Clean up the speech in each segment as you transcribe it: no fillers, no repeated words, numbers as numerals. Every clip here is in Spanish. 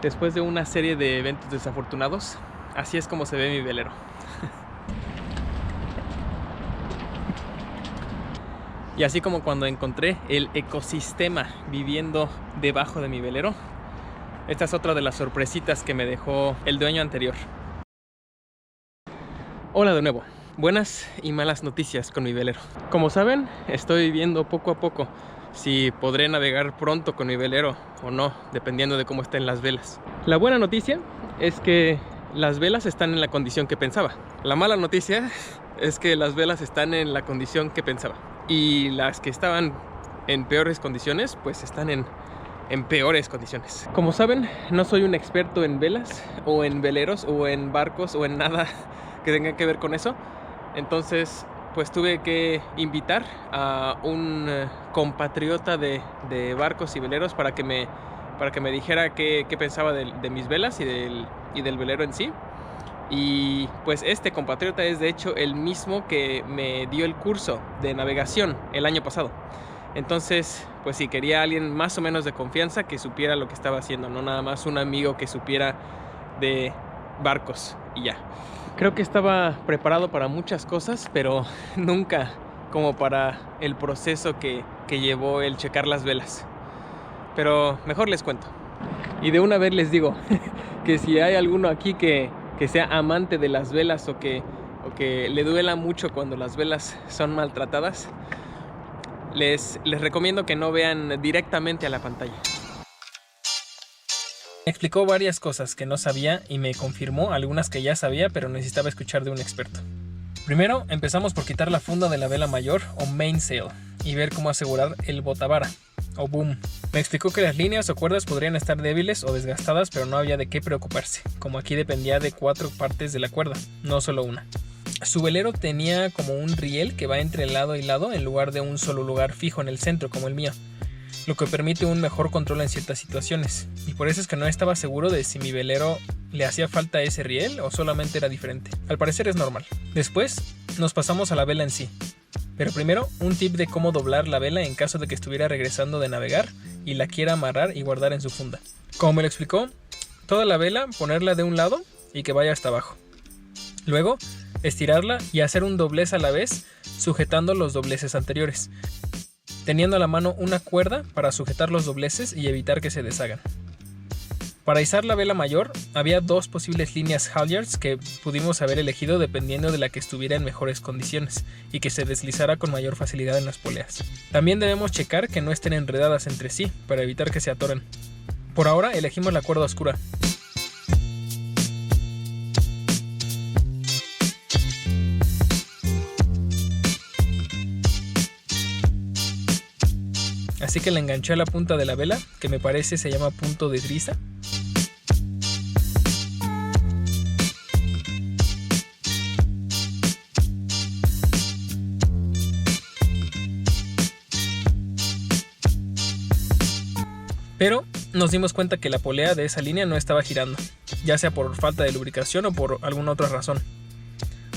Después de una serie de eventos desafortunados, así es como se ve mi velero. Y así como cuando encontré el ecosistema viviendo debajo de mi velero, esta es otra de las sorpresitas que me dejó el dueño anterior. Hola de nuevo, buenas y malas noticias con mi velero. Como saben, estoy viendo poco a poco si podré navegar pronto con mi velero o no, dependiendo de cómo estén las velas. La buena noticia es que las velas están en la condición que pensaba. La mala noticia es que las velas están en la condición que pensaba. Y las que estaban en peores condiciones, pues están en peores condiciones. Como saben, no soy un experto en velas, o en veleros, o en barcos, o en nada que tenga que ver con eso. Entonces, pues tuve que invitar a un compatriota de barcos y veleros para que me dijera qué pensaba de mis velas y del velero en sí. Y pues este compatriota es de hecho el mismo que me dio el curso de navegación el año pasado. Entonces, pues sí, quería a alguien más o menos de confianza que supiera lo que estaba haciendo, no nada más un amigo que supiera de barcos y ya. Creo que estaba preparado para muchas cosas, pero nunca como para el proceso que llevó el checar las velas. Pero mejor les cuento. Y de una vez les digo que si hay alguno aquí que sea amante de las velas o que le duela mucho cuando las velas son maltratadas, les recomiendo que no vean directamente a la pantalla. Me explicó varias cosas que no sabía y me confirmó algunas que ya sabía, pero necesitaba escuchar de un experto. Primero, empezamos por quitar la funda de la vela mayor o mainsail y ver cómo asegurar el botavara o boom. Me explicó que las líneas o cuerdas podrían estar débiles o desgastadas, pero no había de qué preocuparse, como aquí dependía de 4 partes de la cuerda, no solo una. Su velero tenía como un riel que va entre lado y lado en lugar de un solo lugar fijo en el centro como el mío, lo que permite un mejor control en ciertas situaciones, y por eso es que no estaba seguro de si mi velero le hacía falta ese riel o solamente era diferente. Al parecer es normal. Después nos pasamos a la vela en sí, pero primero un tip de cómo doblar la vela en caso de que estuviera regresando de navegar y la quiera amarrar y guardar en su funda. Como me lo explicó, toda la vela ponerla de un lado y que vaya hasta abajo. Luego estirarla y hacer un doblez a la vez, sujetando los dobleces anteriores, teniendo a la mano una cuerda para sujetar los dobleces y evitar que se deshagan. Para izar la vela mayor, había 2 posibles líneas halyards que pudimos haber elegido dependiendo de la que estuviera en mejores condiciones y que se deslizara con mayor facilidad en las poleas. También debemos checar que no estén enredadas entre sí para evitar que se atoren. Por ahora elegimos la cuerda oscura. Así que la enganché a la punta de la vela, que me parece se llama punto de driza. Pero nos dimos cuenta que la polea de esa línea no estaba girando, ya sea por falta de lubricación o por alguna otra razón.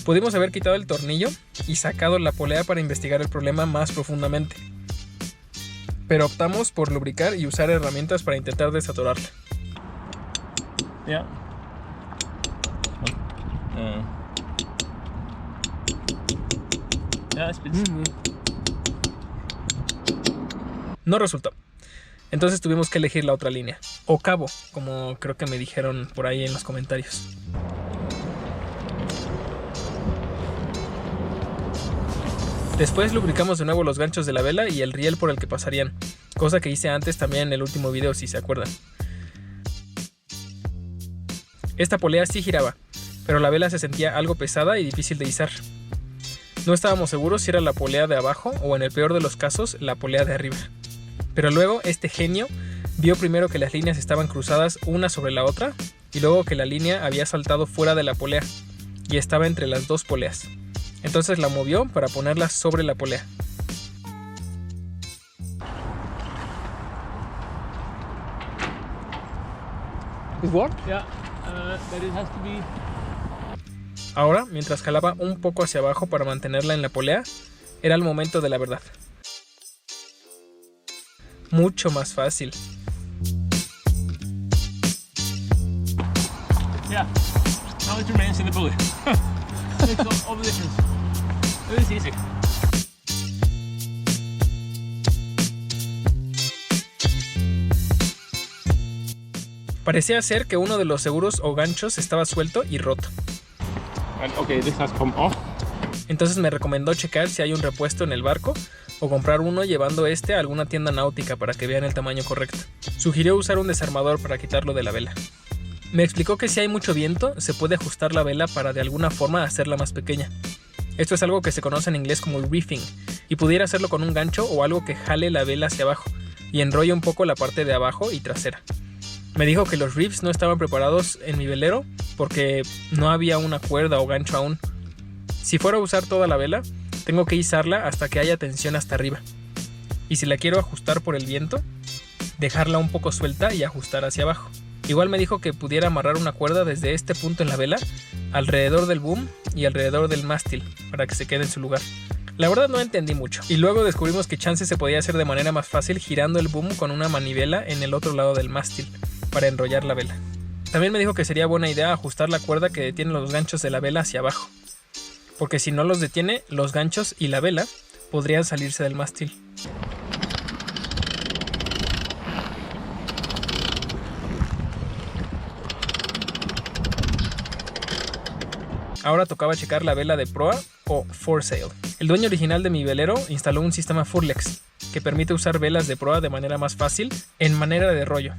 Pudimos haber quitado el tornillo y sacado la polea para investigar el problema más profundamente, pero optamos por lubricar y usar herramientas para intentar desatorarla. Yeah. No resultó. Entonces tuvimos que elegir la otra línea, o cabo, como creo que me dijeron por ahí en los comentarios. Después lubricamos de nuevo los ganchos de la vela y el riel por el que pasarían, cosa que hice antes también en el último video si se acuerdan. Esta polea sí giraba, pero la vela se sentía algo pesada y difícil de izar. No estábamos seguros si era la polea de abajo o en el peor de los casos la polea de arriba. Pero luego este genio vio primero que las líneas estaban cruzadas una sobre la otra y luego que la línea había saltado fuera de la polea y estaba entre las 2 poleas. Entonces la movió para ponerla sobre la polea. This work? Yeah. That it has to be. Ahora, mientras jalaba un poco hacia abajo para mantenerla en la polea, era el momento de la verdad. Mucho más fácil. Yeah. Now it remains in the pulley. Makes all the difference. It is easy. Parecía ser que uno de los seguros o ganchos estaba suelto y roto. And okay, this has come off. Entonces me recomendó checar si hay un repuesto en el barco o comprar uno llevando este a alguna tienda náutica para que vean el tamaño correcto. Sugirió usar un desarmador para quitarlo de la vela. Me explicó que si hay mucho viento se puede ajustar la vela para de alguna forma hacerla más pequeña. Esto es algo que se conoce en inglés como reefing y pudiera hacerlo con un gancho o algo que jale la vela hacia abajo y enrolle un poco la parte de abajo y trasera. Me dijo que los reefs no estaban preparados en mi velero porque no había una cuerda o gancho aún. Si fuera a usar toda la vela, tengo que izarla hasta que haya tensión hasta arriba. Y si la quiero ajustar por el viento, dejarla un poco suelta y ajustar hacia abajo. Igual me dijo que pudiera amarrar una cuerda desde este punto en la vela, alrededor del boom y alrededor del mástil, para que se quede en su lugar. La verdad no entendí mucho. Y luego descubrimos que chance se podía hacer de manera más fácil girando el boom con una manivela en el otro lado del mástil, para enrollar la vela. También me dijo que sería buena idea ajustar la cuerda que detiene los ganchos de la vela hacia abajo, porque si no los detiene, los ganchos y la vela podrían salirse del mástil. Ahora tocaba checar la vela de proa o foresail. El dueño original de mi velero instaló un sistema Furlex que permite usar velas de proa de manera más fácil en manera de rollo.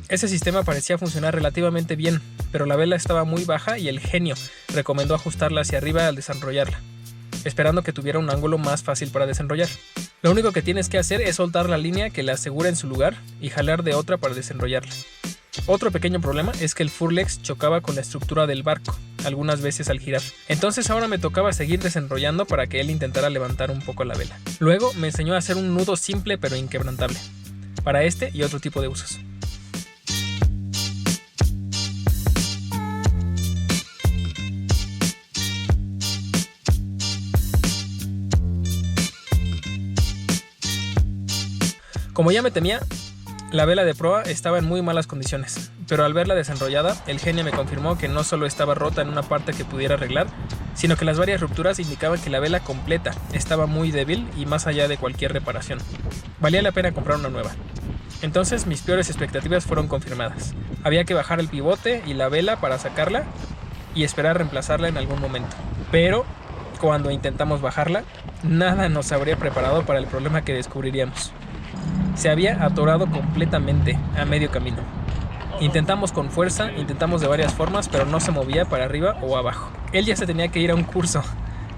Ese sistema parecía funcionar relativamente bien, pero la vela estaba muy baja y el genio recomendó ajustarla hacia arriba al desenrollarla, esperando que tuviera un ángulo más fácil para desenrollar. Lo único que tienes que hacer es soltar la línea que la asegura en su lugar y jalar de otra para desenrollarla. Otro pequeño problema es que el Furlex chocaba con la estructura del barco, algunas veces al girar. Entonces ahora me tocaba seguir desenrollando para que él intentara levantar un poco la vela. Luego me enseñó a hacer un nudo simple pero inquebrantable, para este y otro tipo de usos. Como ya me temía, la vela de proa estaba en muy malas condiciones, pero al verla desenrollada, el genio me confirmó que no solo estaba rota en una parte que pudiera arreglar, sino que las varias rupturas indicaban que la vela completa estaba muy débil y más allá de cualquier reparación. Valía la pena comprar una nueva. Entonces mis peores expectativas fueron confirmadas. Había que bajar el pivote y la vela para sacarla y esperar reemplazarla en algún momento. Pero cuando intentamos bajarla, nada nos habría preparado para el problema que descubriríamos. Se había atorado completamente a medio camino. Intentamos con fuerza, intentamos de varias formas, pero no se movía para arriba o abajo. Él ya se tenía que ir a un curso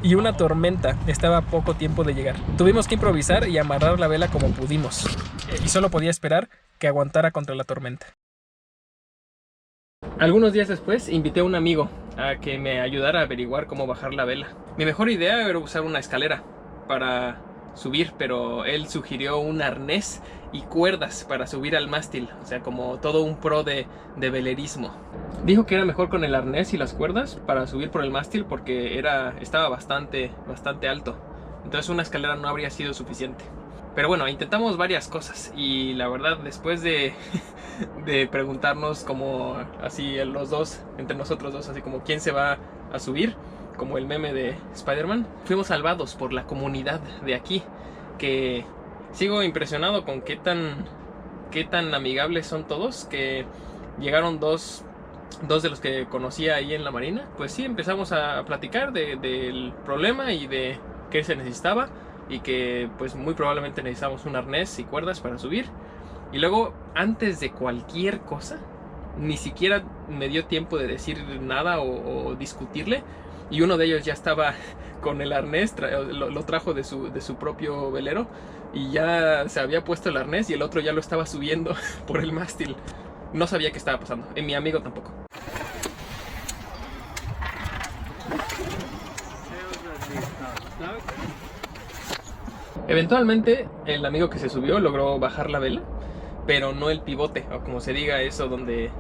y una tormenta estaba a poco tiempo de llegar. Tuvimos que improvisar y amarrar la vela como pudimos, y solo podía esperar que aguantara contra la tormenta. Algunos días después invité a un amigo a que me ayudara a averiguar cómo bajar la vela. Mi mejor idea era usar una escalera para subir, pero él sugirió un arnés y cuerdas para subir al mástil, o sea, como todo un pro de velerismo. Dijo que era mejor con el arnés y las cuerdas para subir por el mástil porque estaba bastante alto, entonces una escalera no habría sido suficiente. Pero bueno, intentamos varias cosas y la verdad después de preguntarnos como así los dos, entre nosotros dos, así como quién se va a subir, como el meme de Spider-Man, fuimos salvados por la comunidad de aquí, que sigo impresionado con qué tan amigables son todos, que llegaron dos de los que conocía ahí en la marina. Pues sí, empezamos a platicar del problema y de qué se necesitaba, y que pues muy probablemente necesitamos un arnés y cuerdas para subir. Y luego, antes de cualquier cosa, ni siquiera me dio tiempo de decir nada o discutirle, y uno de ellos ya estaba con el arnés, lo trajo de su propio velero y ya se había puesto el arnés, y el otro ya lo estaba subiendo por el mástil. No sabía qué estaba pasando, y mi amigo tampoco. Eventualmente el amigo que se subió logró bajar la vela, pero no el pivote, o como se diga eso, donde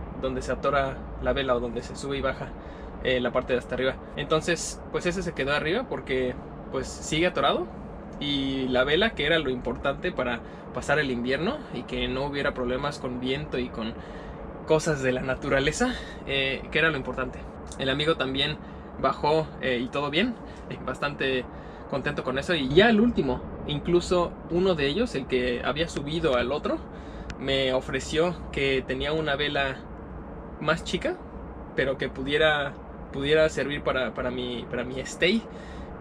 se atora la vela o donde se sube y baja la parte de hasta arriba. Entonces pues ese se quedó arriba porque pues sigue atorado, y la vela, que era lo importante para pasar el invierno y que no hubiera problemas con viento y con cosas de la naturaleza, que era lo importante. El amigo también bajó y todo bien, bastante contento con eso. Y ya el último, incluso uno de ellos, el que había subido al otro, me ofreció que tenía una vela más chica, pero que pudiera servir para mi stay,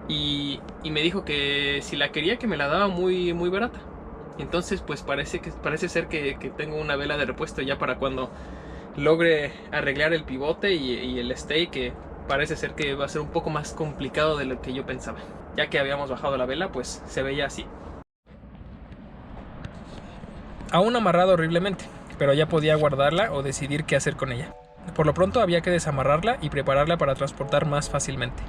y me dijo que si la quería, que me la daba muy barata. Entonces pues parece ser que tengo una vela de repuesto ya para cuando logre arreglar el pivote y el stay, que parece ser que va a ser un poco más complicado de lo que yo pensaba. Ya que habíamos bajado la vela, pues se veía así. Aún amarrada horriblemente, pero ya podía guardarla o decidir qué hacer con ella. Por lo pronto había que desamarrarla y prepararla para transportar más fácilmente.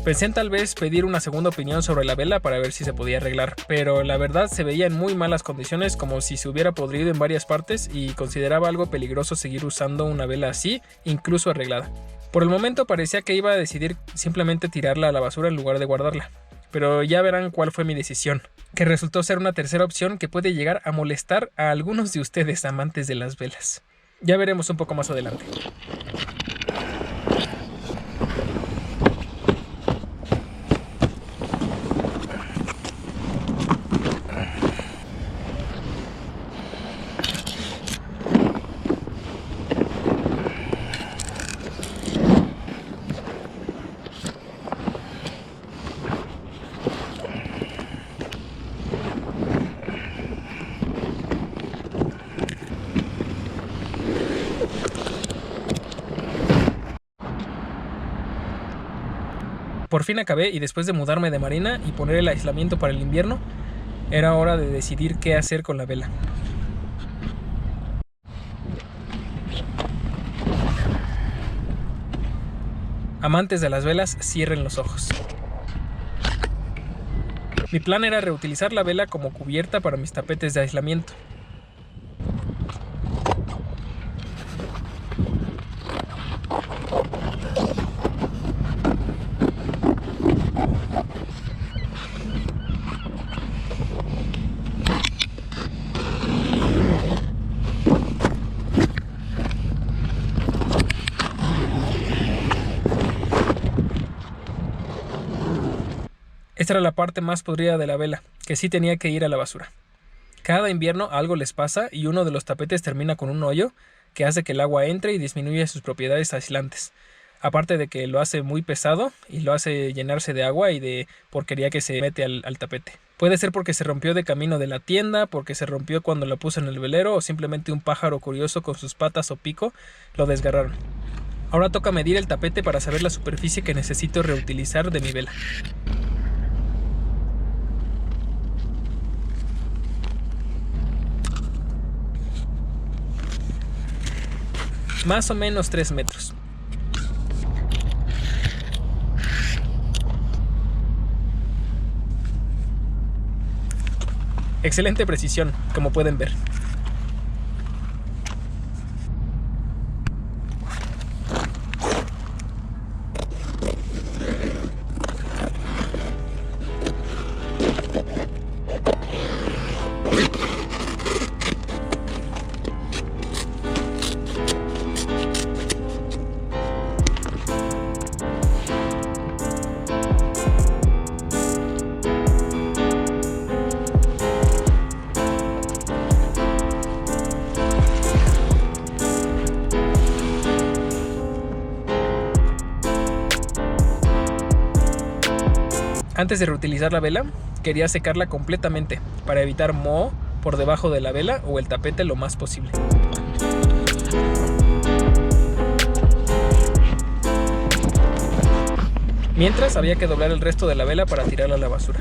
Pensé en tal vez pedir una segunda opinión sobre la vela para ver si se podía arreglar, pero la verdad se veía en muy malas condiciones, como si se hubiera podrido en varias partes, y consideraba algo peligroso seguir usando una vela así, incluso arreglada. Por el momento parecía que iba a decidir simplemente tirarla a la basura en lugar de guardarla, pero ya verán cuál fue mi decisión, que resultó ser una tercera opción que puede llegar a molestar a algunos de ustedes amantes de las velas. Ya veremos un poco más adelante. Por fin acabé, y después de mudarme de marina y poner el aislamiento para el invierno, era hora de decidir qué hacer con la vela. Amantes de las velas, cierren los ojos. Mi plan era reutilizar la vela como cubierta para mis tapetes de aislamiento. Esta era la parte más podrida de la vela, que sí tenía que ir a la basura. Cada invierno algo les pasa y uno de los tapetes termina con un hoyo que hace que el agua entre y disminuye sus propiedades aislantes. Aparte de que lo hace muy pesado y lo hace llenarse de agua y de porquería que se mete al tapete. Puede ser porque se rompió de camino de la tienda, porque se rompió cuando la puse en el velero, o simplemente un pájaro curioso con sus patas o pico lo desgarraron. Ahora toca medir el tapete para saber la superficie que necesito reutilizar de mi vela. más o menos 3 metros. Excelente precisión, como pueden ver. Antes de reutilizar la vela, quería secarla completamente para evitar moho por debajo de la vela o el tapete lo más posible. Mientras había que doblar el resto de la vela para tirarla a la basura.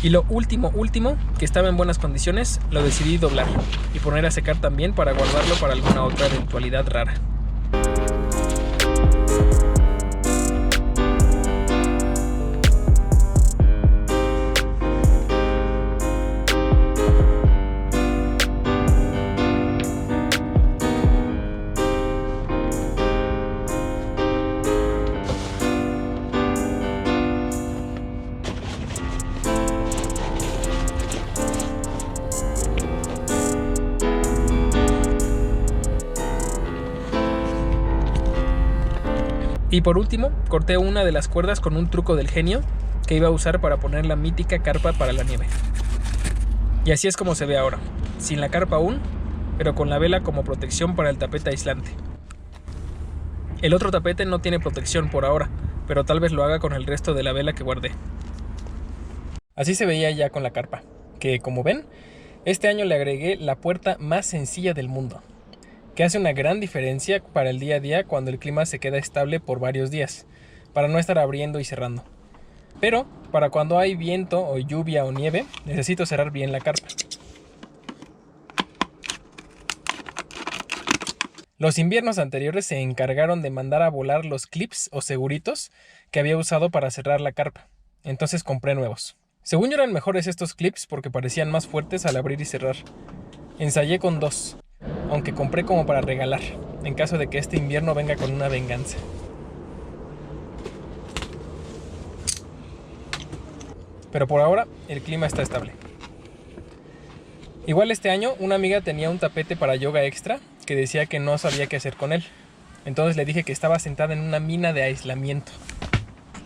Y lo último, que estaba en buenas condiciones, lo decidí doblar y poner a secar también para guardarlo para alguna otra eventualidad rara. Y por último, corté una de las cuerdas con un truco del genio que iba a usar para poner la mítica carpa para la nieve. Y así es como se ve ahora, sin la carpa aún, pero con la vela como protección para el tapete aislante. El otro tapete no tiene protección por ahora, pero tal vez lo haga con el resto de la vela que guardé. Así se veía ya con la carpa, que como ven, este año le agregué la puerta más sencilla del mundo, que hace una gran diferencia para el día a día cuando el clima se queda estable por varios días, para no estar abriendo y cerrando. Pero para cuando hay viento o lluvia o nieve, necesito cerrar bien la carpa. Los inviernos anteriores se encargaron de mandar a volar los clips o seguritos que había usado para cerrar la carpa, entonces compré nuevos. Según yo eran mejores estos clips porque parecían más fuertes al abrir y cerrar. Ensayé con 2. Aunque compré como para regalar, en caso de que este invierno venga con una venganza. Pero por ahora, el clima está estable. Igual este año, una amiga tenía un tapete para yoga extra que decía que no sabía qué hacer con él. Entonces le dije que estaba sentada en una mina de aislamiento,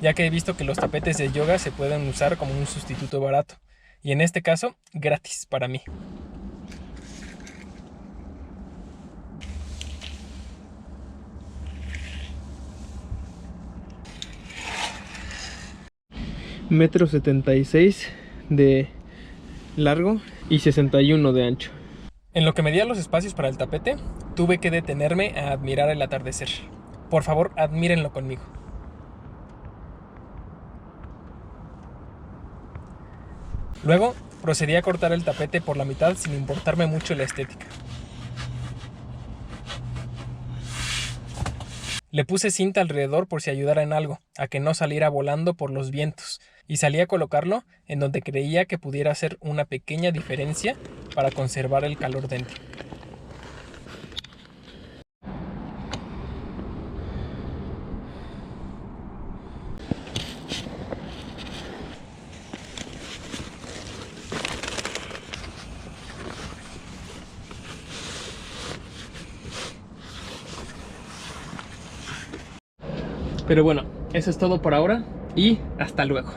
ya que he visto que los tapetes de yoga se pueden usar como un sustituto barato. Y en este caso, gratis para mí. Metro 76 de largo y 61 de ancho. En lo que medía los espacios para el tapete, tuve que detenerme a admirar el atardecer. Por favor, admírenlo conmigo. Luego, procedí a cortar el tapete por la mitad sin importarme mucho la estética. Le puse cinta alrededor por si ayudara en algo, a que no saliera volando por los vientos, y salí a colocarlo en donde creía que pudiera hacer una pequeña diferencia para conservar el calor dentro. Pero bueno, eso es todo por ahora y hasta luego.